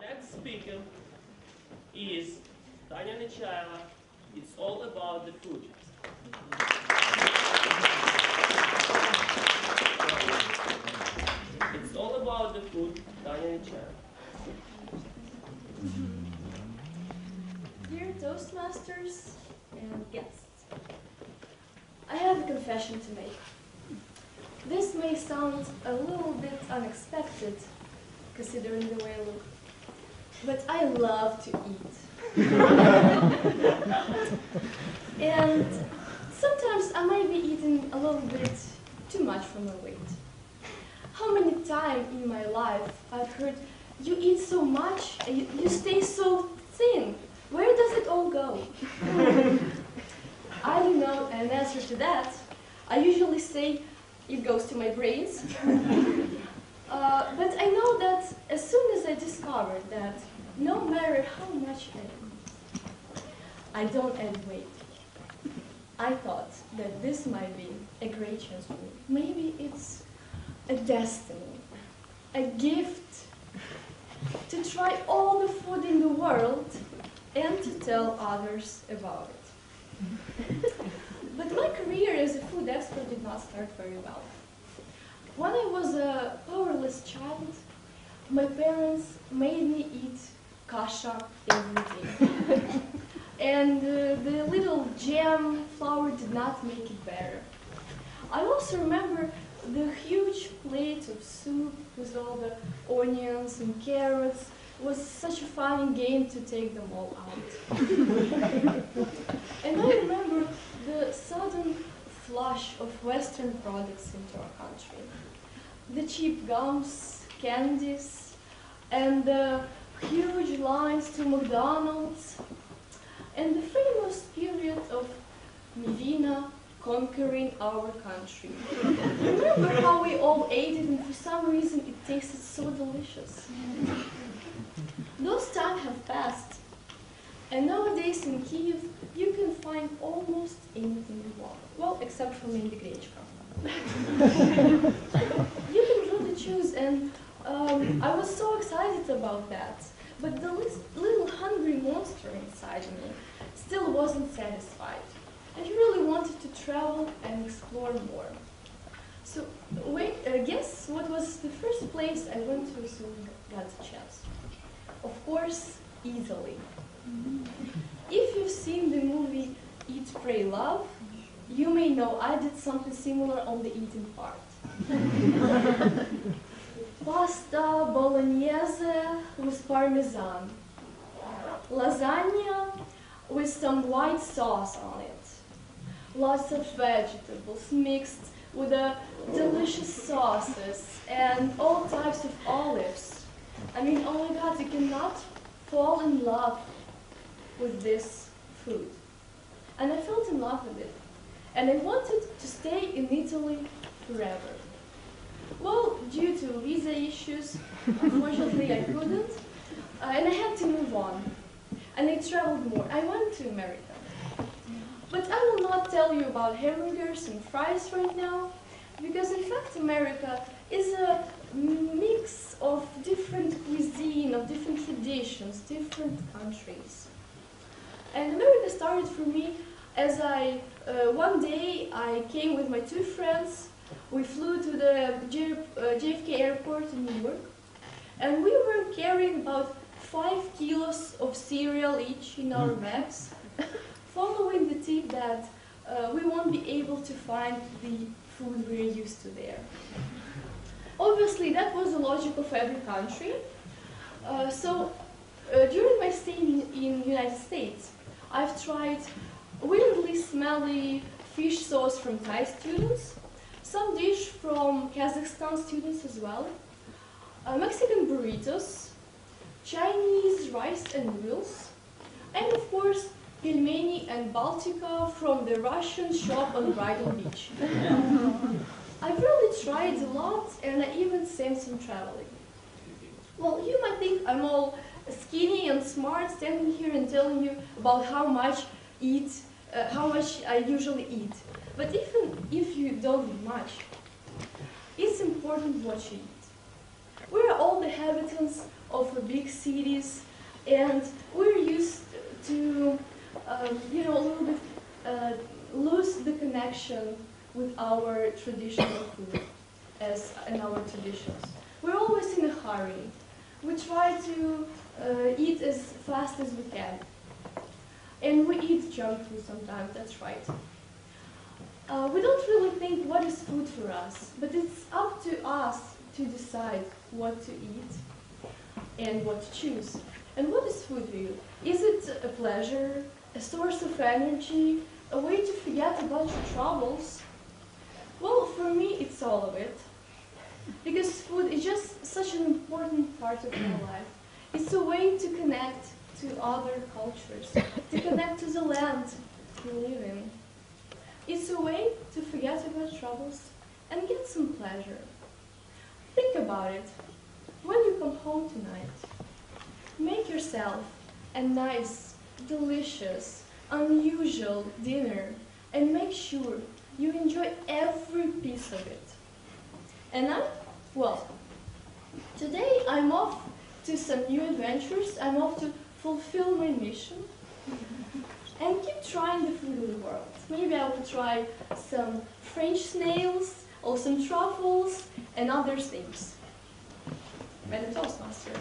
Next speaker is Tanya Nechaeva. It's all about the food. It's all about the food, Tanya Nechaeva. Dear Toastmasters and guests, I have a confession to make. This may sound a little bit unexpected, considering the way I look, but I love to eat. And sometimes I might be eating a little bit too much for my weight. How many times in my life I've heard, you eat so much, and you stay so thin. Where does it all go? I don't know an answer to that. I usually say it goes to my brains. But I know that as soon as I discovered that no matter how much I eat, I don't add weight, I thought that this might be a great chance for me. Maybe it's a destiny, a gift to try all the food in the world and to tell others about it. But my career as a food expert did not start very well. When I was a powerless child, my parents made me eat kasha every day. And the little jam flour did not make it better. I also remember the huge plate of soup with all the onions and carrots. It was such a fun game to take them all out. And I remember the sudden flush of Western products into our country. The cheap gums, candies, and the huge lines to McDonald's, and the famous period of Mivina conquering our country. Remember how we all ate it and for some reason it tasted so delicious? Those times have passed, and nowadays in Kiev you can find almost anything you want. Well, except for me, the grechka. You can really choose, and I was so excited about that. But the little hungry monster inside me still wasn't satisfied. I really wanted to travel and explore more. So, guess what was the first place I went to as soon as I got a chance? Of course, Italy. If you've seen the movie Eat, Pray, Love, you may know I did something similar on the eating part. Pasta bolognese with parmesan. Lasagna with some white sauce on it. Lots of vegetables mixed with delicious sauces and all types of olives. I mean, oh my God, you cannot fall in love with this food. And I fell in love with it. And I wanted to stay in Italy forever. Well, due to visa issues, unfortunately I couldn't. And I had to move on. And I traveled more. I went to America. But I will not tell you about hamburgers and fries right now, because in fact America is a mix of different cuisine, of different traditions, different countries. And America started for me as one day I came with my two friends. We flew to the JFK airport in New York, and we were carrying about 5 kilos of cereal each in our bags, following the tip that we won't be able to find the food we're used to there. Obviously, that was the logic of every country. During my stay in the United States, I've tried weirdly smelly fish sauce from Thai students, some dish from Kazakhstan students as well, Mexican burritos, Chinese rice and noodles, and of course, pelmeni and Baltica from the Russian shop on Bridal Beach. I've really tried a lot, and I even sent some traveling. Well, you might think I'm all skinny and smart, standing here and telling you about how much I usually eat. But even if you don't eat much, it's important what you eat. Where are all the habits cosmopolitans of big cities, and we're used to, a little bit lose the connection with our traditional food, as in our traditions. We're always in a hurry. We try to eat as fast as we can. And we eat junk food sometimes, that's right. We don't really think what is food for us, but it's up to us to decide what to eat and what to choose. And what is food for you? Is it a pleasure, a source of energy, a way to forget about your troubles? Well, for me, it's all of it. Because food is just such an important part of my life. It's a way to connect to other cultures, to connect to the land we live in. It's a way to forget about troubles and get some pleasure. Think about it. When you come home tonight, make yourself a nice, delicious, unusual dinner and make sure you enjoy every piece of it. And today I'm off to some new adventures. I'm off to fulfill my mission and keep trying the food of the world. Maybe I will try some French snails or some truffles and other things. By the Toastmaster.